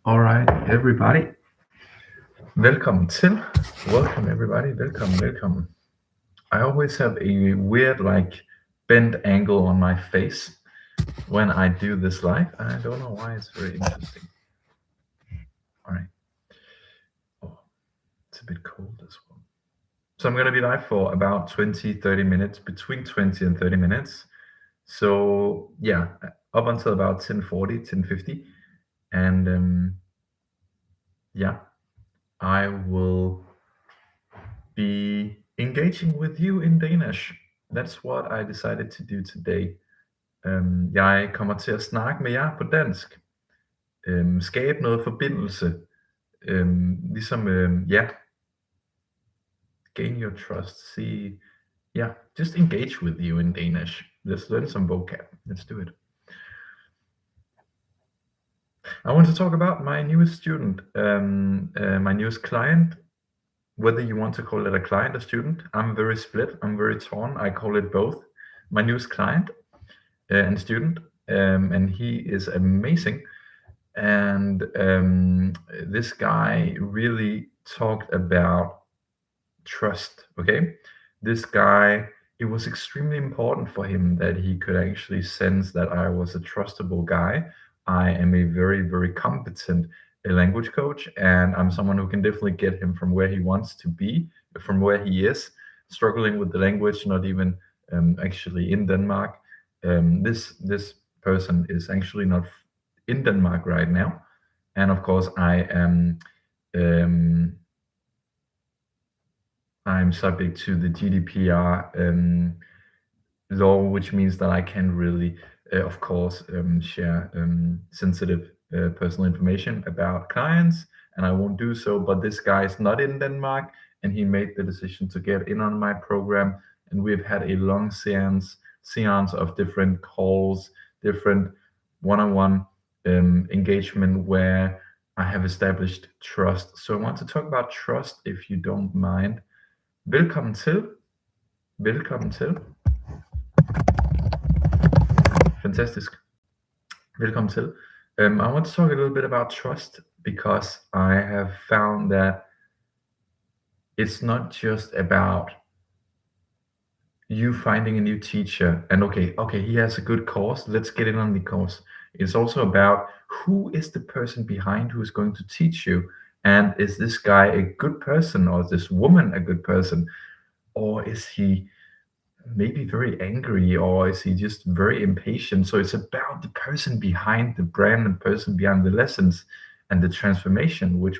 All right, everybody. Welcome til. Welcome, everybody. Welcome. I always have a weird, bent angle on my face when I do this live. I don't know why. It's very interesting. All right. Oh, it's a bit cold as well. So I'm going to be live for about 20, 30 minutes, between 20 and 30 minutes. So yeah, up until about 10:40, 10:50. And yeah, I will be engaging with you in Danish. That's what I decided to do today. Jeg kommer til at snakke med jer på dansk. Skabe noget forbindelse. Ligesom, ja, gain your trust. See, yeah, just engage with you in Danish. Let's learn some vocab. Let's do it. I want to talk about my newest student, my newest client. Whether you want to call it a client or student, I'm very split. I'm very torn. I call it both. My newest client and student, and he is amazing. And this guy really talked about trust. Okay, this guy, it was extremely important for him that he could actually sense that I was a trustable guy. I am a very, very competent language coach, and I'm someone who can definitely get him from where he wants to be, from where he is, struggling with the language, not even actually in Denmark. This person is actually not in Denmark right now, and of course I am I'm subject to the GDPR law, which means that I can really, of course, share sensitive personal information about clients, and I won't do so. But this guy is not in Denmark, and he made the decision to get in on my program, and we've had a long seance of different calls, different one-on-one engagement where I have established trust. So I want to talk about trust, if you don't mind. Velkommen til. Velkommen til. Fantastic. Welcome til. I want to talk a little bit about trust because I have found that it's not just about you finding a new teacher and okay, he has a good course, let's get in on the course. It's also about who is the person behind who is going to teach you, and is this guy a good person, or is this woman a good person, or is he maybe very angry, or is he just very impatient? So it's about the person behind the brand, and person behind the lessons and the transformation, which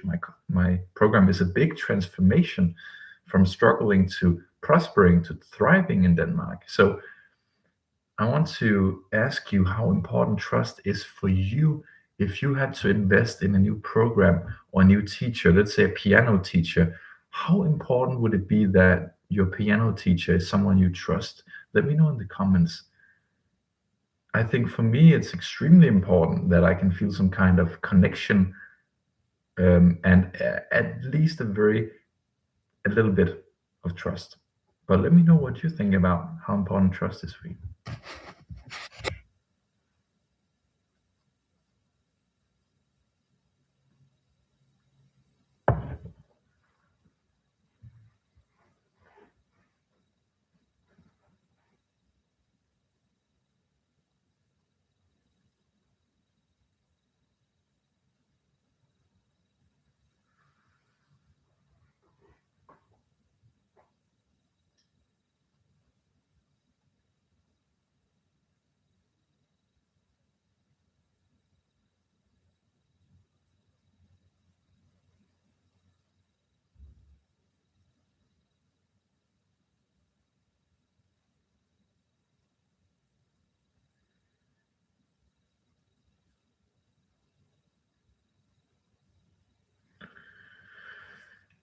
my program is a big transformation from struggling to prospering to thriving in Denmark. So I want to ask you how important trust is for you. If you had to invest in a new program or a new teacher, let's say a piano teacher, how important would it be that your piano teacher is someone you trust? Let me know in the comments. I think for me, it's extremely important that I can feel some kind of connection, and at least a little bit of trust. But let me know what you think about how important trust is for you.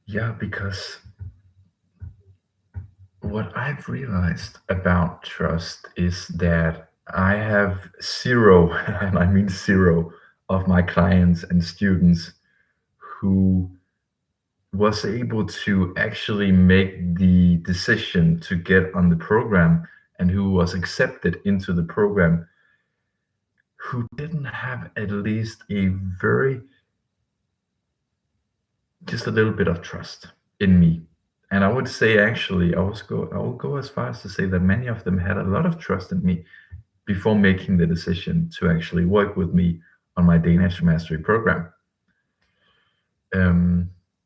Yeah, because what I've realized about trust is that I have zero, and I mean zero, of my clients and students who was able to actually make the decision to get on the program and who was accepted into the program, who didn't have at least a very just a little bit of trust in me. And I would say, actually, I will go as far as to say that many of them had a lot of trust in me before making the decision to actually work with me on my Danish Mastery program.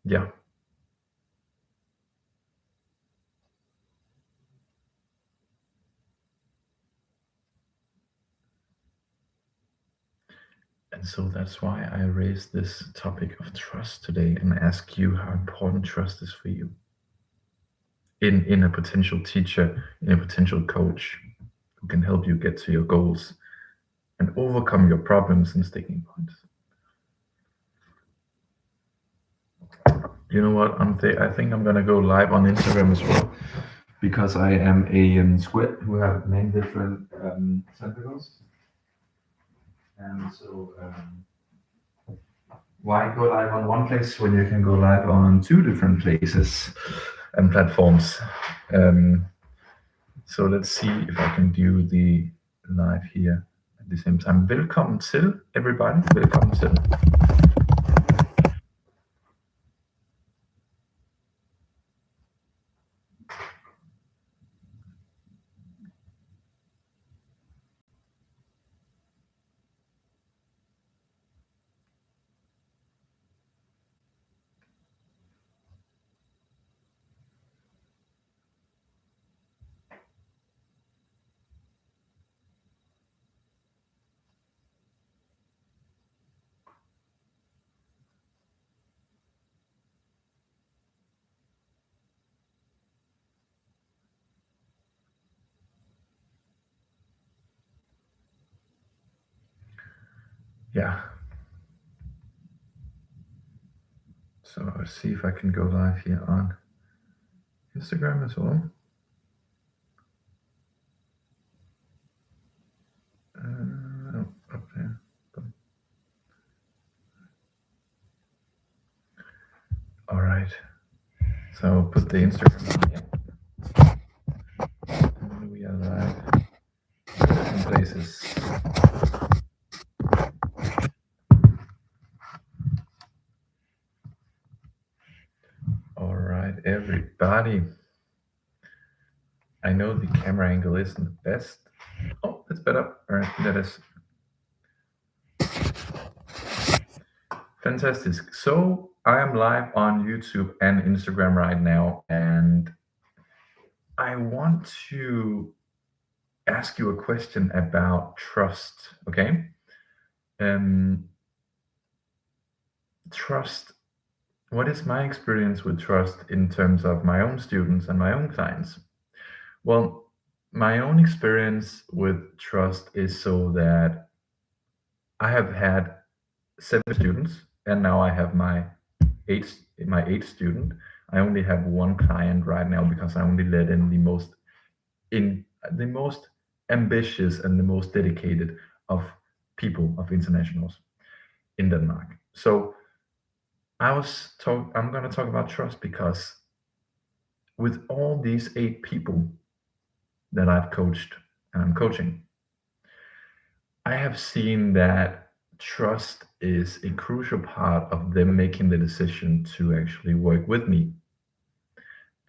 Yeah. And so that's why I raised this topic of trust today and ask you how important trust is for you in a potential teacher, in a potential coach who can help you get to your goals and overcome your problems and sticking points. You know what? I think I'm gonna go live on Instagram as well because I am a squid who have many different tentacles, and so why go live on one place when you can go live on two different places and platforms? So let's see if I can do the live here at the same time. Velkommen til, everybody. Velkommen til. Yeah. So let's see if I can go live here on Instagram as well. Up there. All right. So I'll put the Instagram on here. And we are live. Different places. All right, everybody. I know the camera angle isn't the best. Oh, that's better. All right, that is fantastic. So I am live on YouTube and Instagram right now, and I want to ask you a question about trust. Okay, trust. What is my experience with trust in terms of my own students and my own clients? Well, my own experience with trust is so that I have had 7 students, and now I have my eighth student. I only have one client right now because I only let in the most ambitious and the most dedicated of people of internationals in Denmark. So I'm going to talk about trust because with all these 8 people that I've coached and I'm coaching, I have seen that trust is a crucial part of them making the decision to actually work with me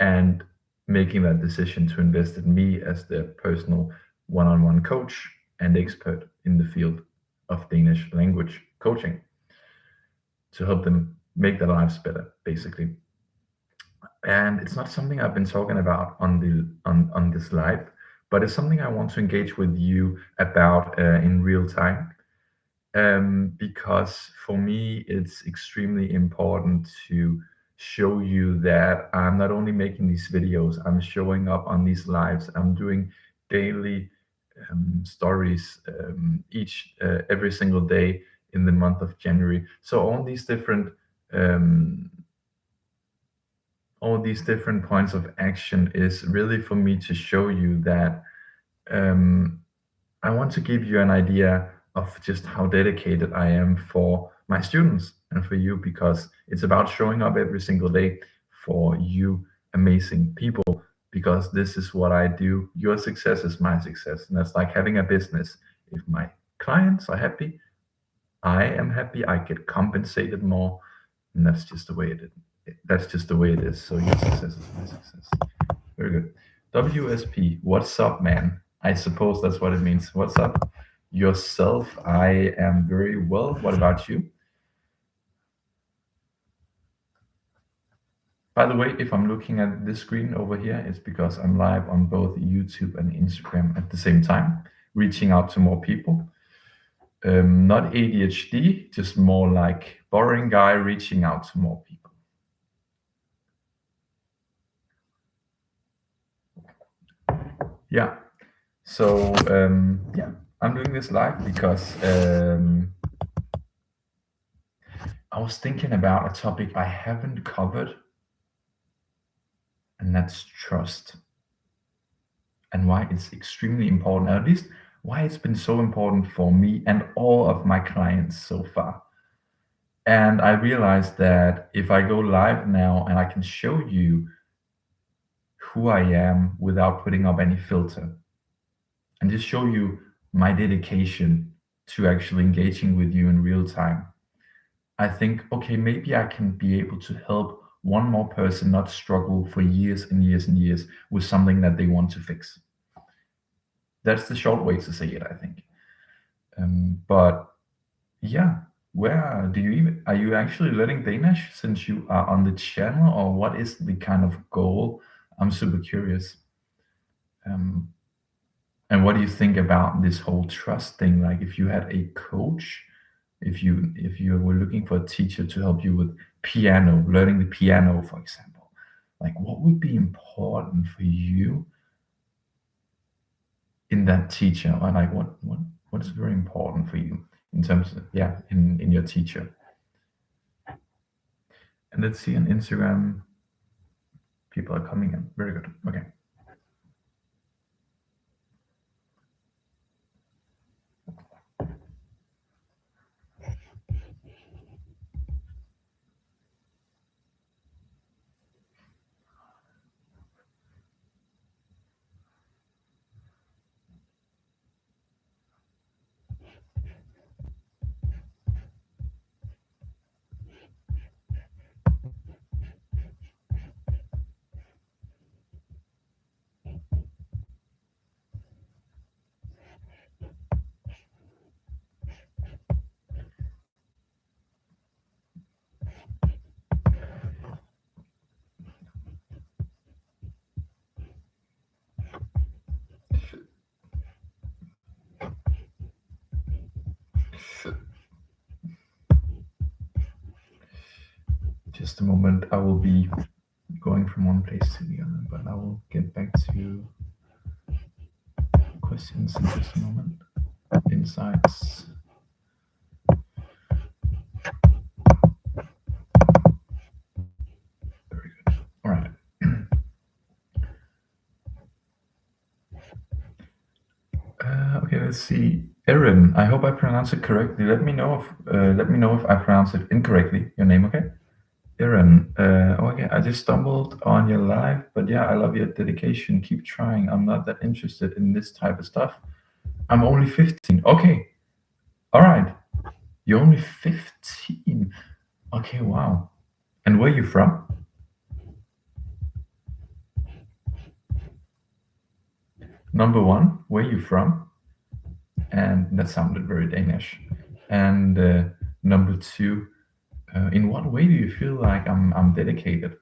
and making that decision to invest in me as their personal one-on-one coach and expert in the field of Danish language coaching to help them make their lives better, basically. And it's not something I've been talking about on this live, but it's something I want to engage with you about in real time. Because for me, it's extremely important to show you that I'm not only making these videos, I'm showing up on these lives. I'm doing daily stories every single day in the month of January. So all these different points of action is really for me to show you that I want to give you an idea of just how dedicated I am for my students and for you, because it's about showing up every single day for you amazing people, because this is what I do. Your success is my success. And that's like having a business. If my clients are happy, I am happy, I get compensated more. and that's just the way it is. So your success is my success. Very good. WSP, what's up, man? I suppose that's what it means. What's up? Yourself, I am very well. What about you? By the way, if I'm looking at this screen over here, it's because I'm live on both YouTube and Instagram at the same time, reaching out to more people. Not ADHD, just more like boring guy reaching out to more people. Yeah. So yeah, I'm doing this live because I was thinking about a topic I haven't covered, and that's trust, and why it's extremely important, at least why it's been so important for me and all of my clients so far. And I realized that if I go live now and I can show you who I am without putting up any filter, and just show you my dedication to actually engaging with you in real time, I think, okay, maybe I can be able to help one more person not struggle for years and years and years with something that they want to fix. That's the short way to say it, I think. But yeah, where do you even, are you actually learning Danish since you are on the channel, or what is the kind of goal? I'm super curious. And what do you think about this whole trust thing? Like, if you had a coach, if you were looking for a teacher to help you with piano, learning the piano, for example, like what would be important for you in that teacher? Or like what is very important for you in terms of, yeah, in your teacher? And let's see on Instagram, people are coming in. Very good. Okay. Just a moment, I will be going from one place to the other, but I will get back to questions in just a moment. Insights. Very good. All right. Okay, let's see. Erin, I hope I pronounced it correctly. Let me know if I pronounced it incorrectly. Your name, okay? Erin, okay, I just stumbled on your live, but yeah, I love your dedication. Keep trying. I'm not that interested in this type of stuff. I'm only 15. Okay. All right. You're only 15. Okay, wow. And where are you from? Number one, where are you from? And that sounded very Danish. And number two, in what way do you feel like I'm dedicated?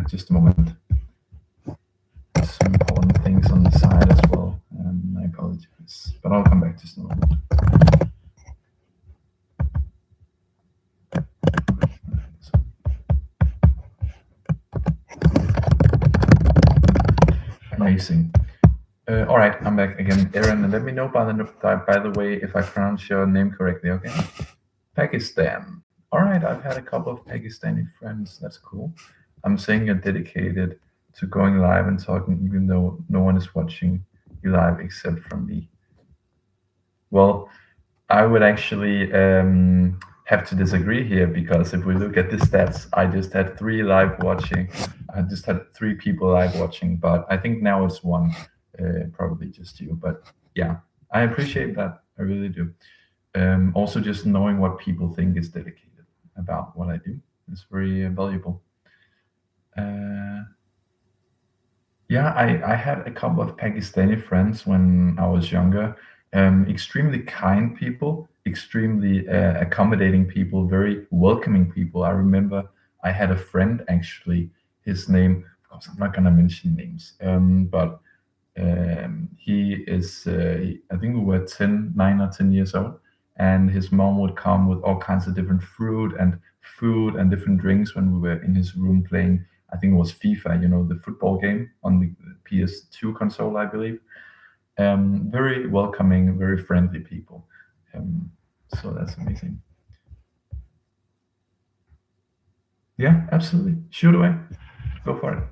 just a moment. Some important things on the side as well. I apologize, but I'll come back just in a moment. Amazing. All right, I'm back again, Aaron. And let me know by the way if I pronounce your name correctly. Okay. Pakistan. All right, I've had a couple of Pakistani friends. That's cool. I'm saying you're dedicated to going live and talking, even though no one is watching you live except from me. Well, I would actually have to disagree here, because if we look at the stats, I just had 3 live watching. I just had 3 people live watching, but I think now it's 1, probably just you. But yeah, I appreciate that. I really do. Also, just knowing what people think is dedicated about what I do is very valuable. Yeah, I had a couple of Pakistani friends when I was younger. Extremely kind people, extremely accommodating people, very welcoming people. I remember I had a friend, actually, his name, of course, I'm not going to mention names, but he is, I think we were 9 or 10 years old, and his mom would come with all kinds of different fruit and food and different drinks when we were in his room playing. I think it was FIFA, the football game on the PS2 console, I believe. Very welcoming, very friendly people. So that's amazing. Yeah, absolutely. Shoot away. Go for it.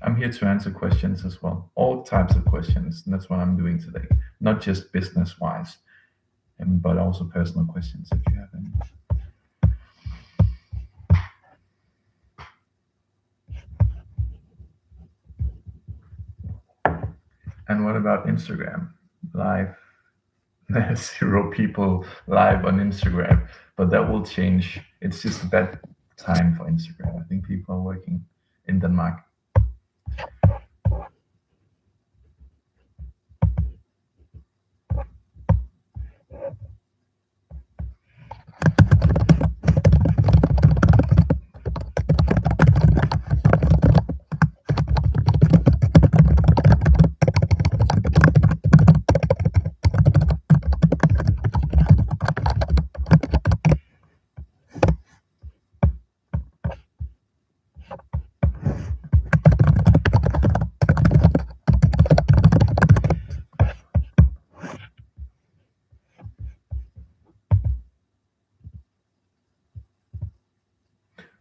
I'm here to answer questions as well, all types of questions. And that's what I'm doing today, not just business-wise, but also personal questions if you have any. And what about Instagram live? There's 0 people live on Instagram, but that will change. It's just a bad time for Instagram. I think people are working in Denmark.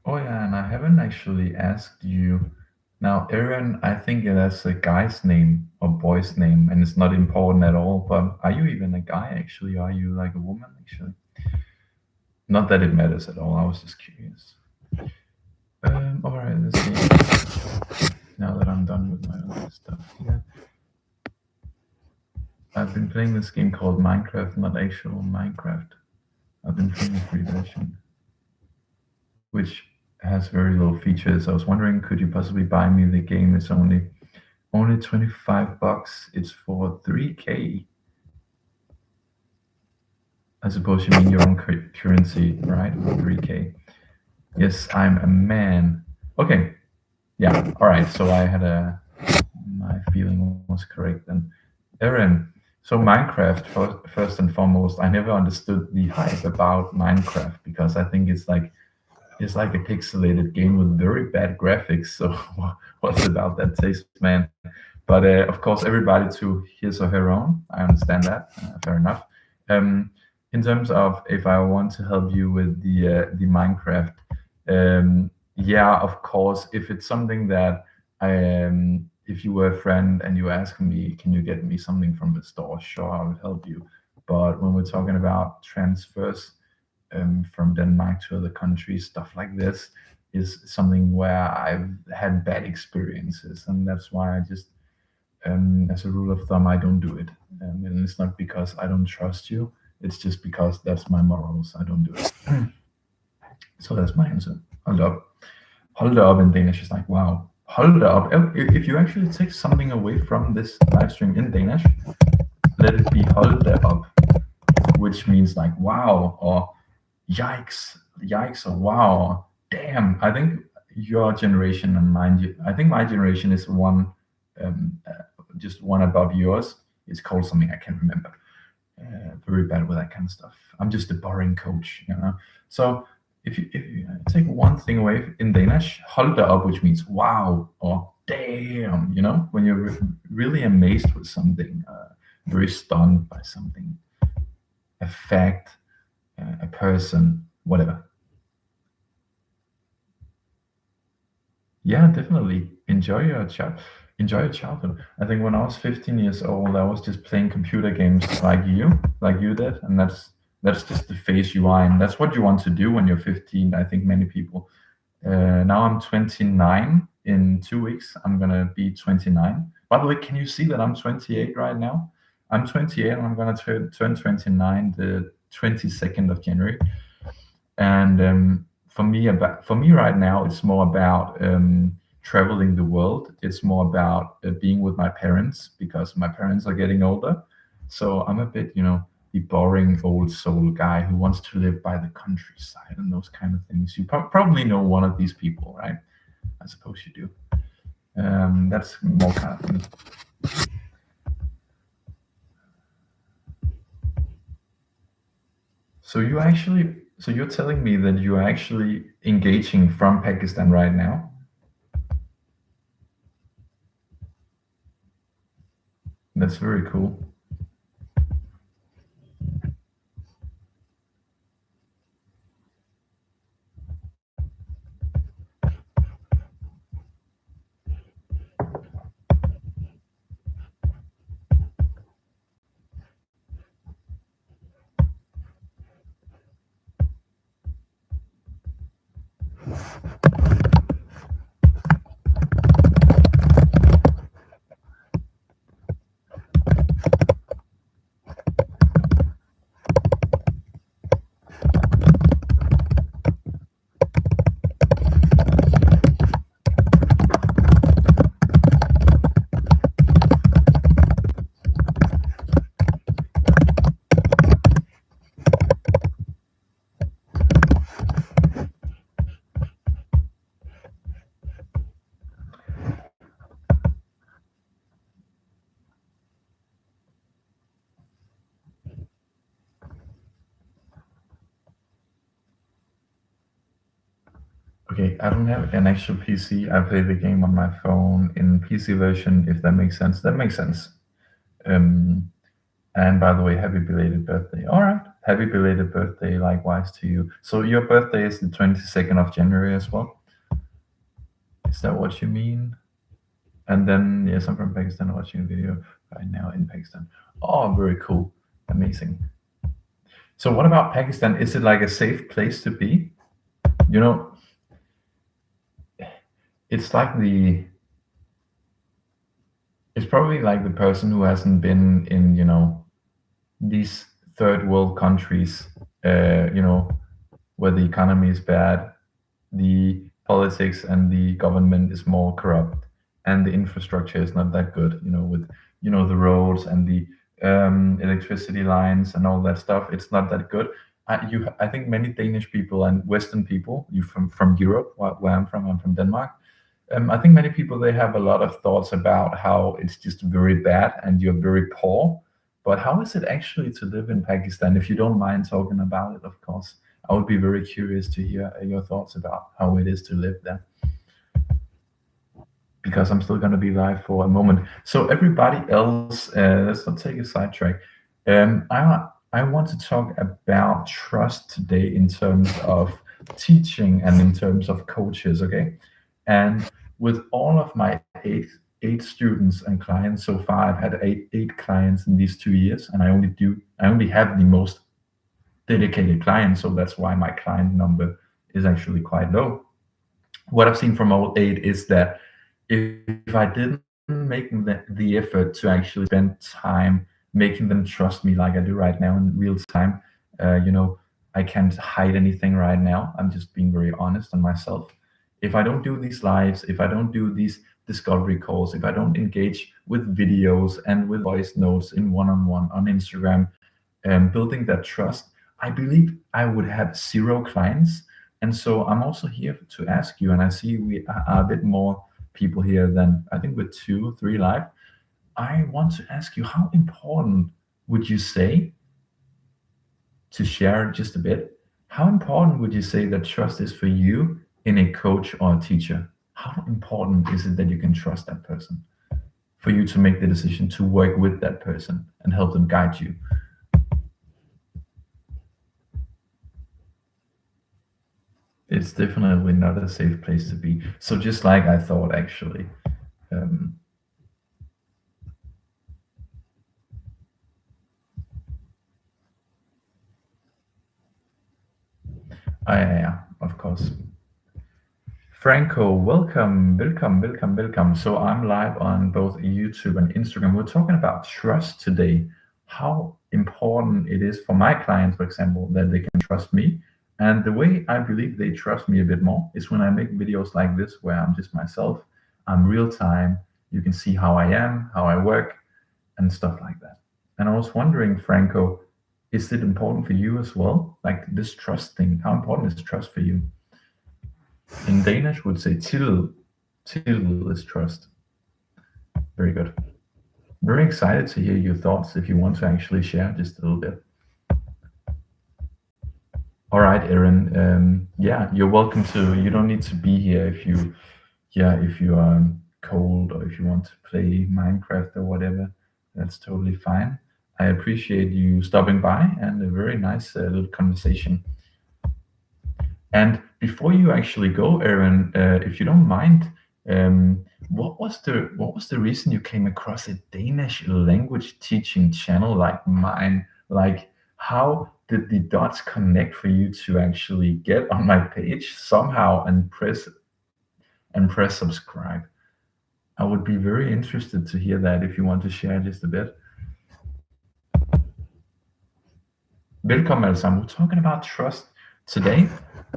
Oh yeah, and I haven't actually asked you. Now, Aaron, I think that's a guy's name or boy's name, and it's not important at all. But are you even a guy, actually? Or are you like a woman, actually? Not that it matters at all. I was just curious. All right, let's see. Now that I'm done with my other stuff here, I've been playing this game called Minecraft, not actual Minecraft. I've been playing the free version, which has very low features. I was wondering, could you possibly buy me the game? It's only $25. It's for 3K. I suppose you mean your own currency, right? 3K. Yes, I'm a man. Okay. Yeah. All right. So I had my feeling was correct. And Aaron, so Minecraft, first and foremost, I never understood the hype about Minecraft, because I think it's like a pixelated game with very bad graphics. So what's about that taste, man? But of course, everybody to his or her own. I understand that. Fair enough. In terms of if I want to help you with the Minecraft, yeah, of course. If it's something that if you were a friend and you ask me, can you get me something from the store? Sure, I will help you. But when we're talking about transfers from Denmark to other countries, stuff like this is something where I've had bad experiences, and that's why I just, as a rule of thumb, I don't do it. And it's not because I don't trust you; it's just because that's my morals. I don't do it. So that's my answer. Hold up in Danish is like, wow. Hold up. If you actually take something away from this live stream in Danish, let it be hold up, which means like wow, or yikes, or wow, damn. I think your generation and mine, I think my generation is one, um, uh, just one above yours. It's called something I can't remember. Very bad with that kind of stuff. I'm just a boring coach, you know. So if you take one thing away in Danish, hold the up, which means wow or damn, you know, when you're really amazed with something, very stunned by something, a fact, a person, whatever. Yeah, definitely. Enjoy your childhood. I think when I was 15 years old, I was just playing computer games like you did, and that's just the phase you are in. That's what you want to do when you're 15. I think many people. Now I'm 29. In 2 weeks, I'm gonna be 29. By the way, can you see that I'm 28 right now? I'm 28, and I'm gonna turn 29 the 22nd of January. And for me right now, it's more about traveling the world. It's more about being with my parents because my parents are getting older. So I'm a bit, the boring old soul guy who wants to live by the countryside and those kind of things. You probably know one of these people, right? I suppose you do. That's more kind of me. So you're telling me that you are actually engaging from Pakistan right now? That's very cool. Okay, I don't have an actual PC. I play the game on my phone in PC version, if that makes sense. That makes sense. Um, and by the way, happy belated birthday. All right, happy belated birthday, likewise to you. So your birthday is the 22nd of January as well. Is that what you mean? And then, yes, I'm from Pakistan watching a video right now in Pakistan. Oh, very cool. Amazing. So what about Pakistan? Is it like a safe place to be? You know, it's like it's probably like the person who hasn't been in, these third world countries, where the economy is bad, the politics and the government is more corrupt, and the infrastructure is not that good, with, the roads and the electricity lines and all that stuff. It's not that good. I think many Danish people and Western people, you from Europe, where I'm from Denmark. I think many people, they have a lot of thoughts about how it's just very bad and you're very poor. But how is it actually to live in Pakistan? If you don't mind talking about it, of course, I would be very curious to hear your thoughts about how it is to live there. Because I'm still going to be live for a moment. So everybody else, let's not take a sidetrack. I want to talk about trust today in terms of teaching and in terms of coaches. Okay, and with all of my eight students and clients so far, I've had eight clients in these 2 years, and I only have the most dedicated clients, so that's why my client number is actually quite low. What I've seen from all eight is that if I didn't make the effort to actually spend time making them trust me like I do right now in real time, I can't hide anything right now. I'm just being very honest on myself. If I don't do these lives, if I don't do these discovery calls, if I don't engage with videos and with voice notes in one-on-one on Instagram, building that trust, I believe I would have zero clients. And so I'm also here to ask you, and I see we are a bit more people here than I think with 2, 3 live. I want to ask you, how important would you say, to share just a bit, how important would you say that trust is for you in a coach or a teacher? How important is it that you can trust that person for you to make the decision to work with that person and help them guide you? It's definitely not a safe place to be. So just like I thought, actually. Um, yeah, of course. Franco, welcome. So I'm live on both YouTube and Instagram. We're talking about trust today, how important it is for my clients, for example, that they can trust me. And the way I believe they trust me a bit more is when I make videos like this, where I'm just myself, I'm real time. You can see how I am, how I work, and stuff like that. And I was wondering, Franco, is it important for you as well? Like this trust thing, how important is trust for you? In Danish, would say tillid. Tillid is trust. Very good. Very excited to hear your thoughts if you want to actually share just a little bit. All right, Erin. Yeah, you're welcome to. You don't need to be here if you, yeah, if you are cold or if you want to play Minecraft or whatever. That's totally fine. I appreciate you stopping by and a very nice little conversation. And before you actually go, Erin, if you don't mind, what was the reason you came across a Danish language teaching channel like mine? Like, how did the dots connect for you to actually get on my page somehow and press subscribe? I would be very interested to hear that if you want to share just a bit. Welcome, alle sammen. We're talking about trust today.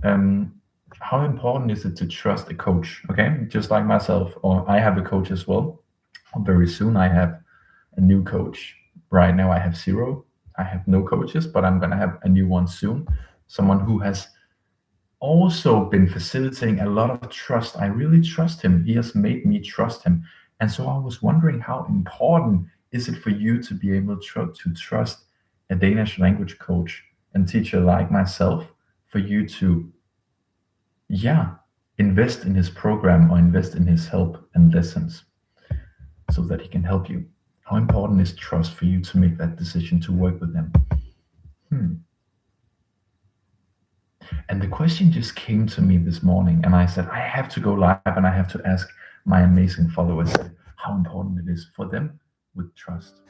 How important is it to trust a coach? Okay, just like myself, or I have a coach as well. Very soon I have a new coach. Right now I have 0. I have no coaches, but I'm gonna have a new one soon. Someone who has also been facilitating a lot of trust. I really trust him. He has made me trust him. And so I was wondering, how important is it for you to be able to trust a Danish language coach and teacher like myself, for you to, yeah, invest in his program or invest in his help and lessons so that he can help you? How important is trust for you to make that decision to work with them? And the question just came to me this morning, and I said, I have to go live and I have to ask my amazing followers how important it is for them with trust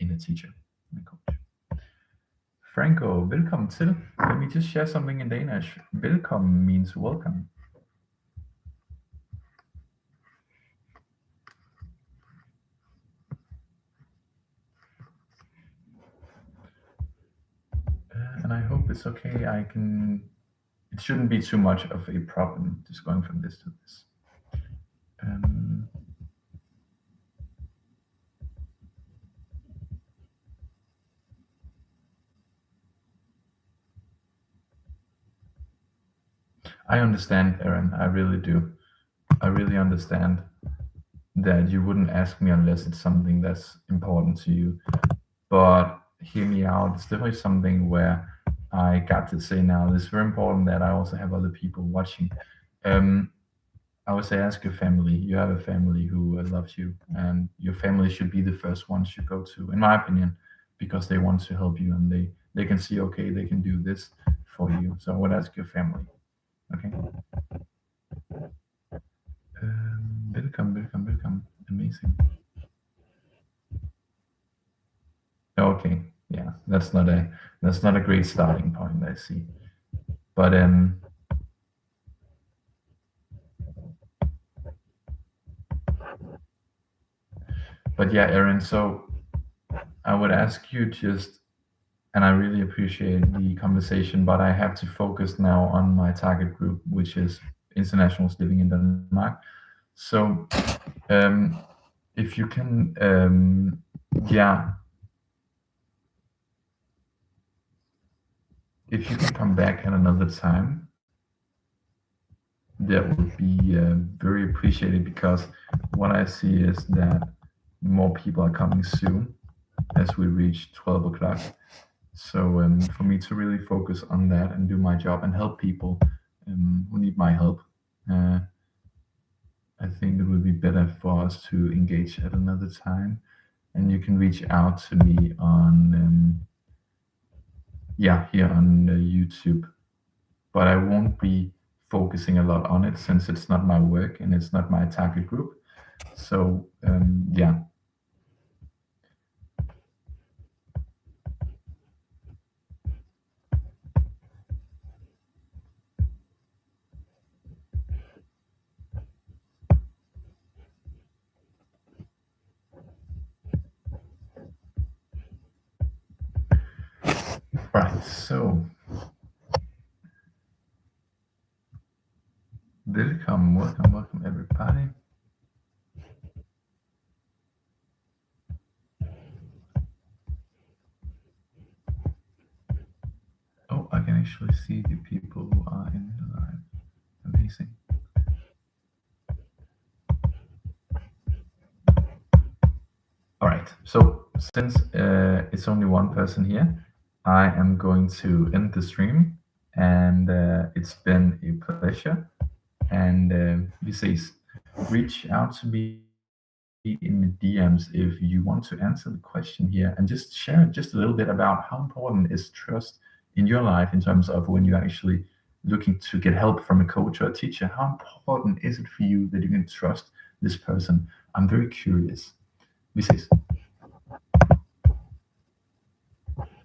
in a teacher and a coach. Franco, velkommen til. Let me just share something in Danish. Velkommen means welcome. And I hope it's okay. It shouldn't be too much of a problem just going from this to this. I understand, Erin. I really do. I really understand that you wouldn't ask me unless it's something that's important to you. But hear me out. It's definitely something where I got to say now, it's very important that I also have other people watching. I would say ask your family. You have a family who loves you, and your family should be the first ones you go to, in my opinion, because they want to help you and they can see, okay, they can do this for you. So I would ask your family. Okay. Welcome. Amazing. Okay, yeah, that's not a great starting point, I see. But yeah, Erin. So I would ask you just, and I really appreciate the conversation, but I have to focus now on my target group, which is internationals living in Denmark. So if you can, yeah, if you can come back at another time, that would be very appreciated, because what I see is that more people are coming soon as we reach 12 o'clock. So for me to really focus on that and do my job and help people who need my help, uh, I think it would be better for us to engage at another time. And you can reach out to me on, yeah, here on YouTube. But I won't be focusing a lot on it since it's not my work and it's not my target group. So yeah. Right. So welcome everybody. Oh, I can actually see the people who are in the live. Amazing. All right. So since it's only one person here, I am going to end the stream, and it's been a pleasure. And please reach out to me in the DMs if you want to answer the question here, and just share just a little bit about how important is trust in your life in terms of when you're actually looking to get help from a coach or a teacher. How important is it for you that you can trust this person? I'm very curious. This is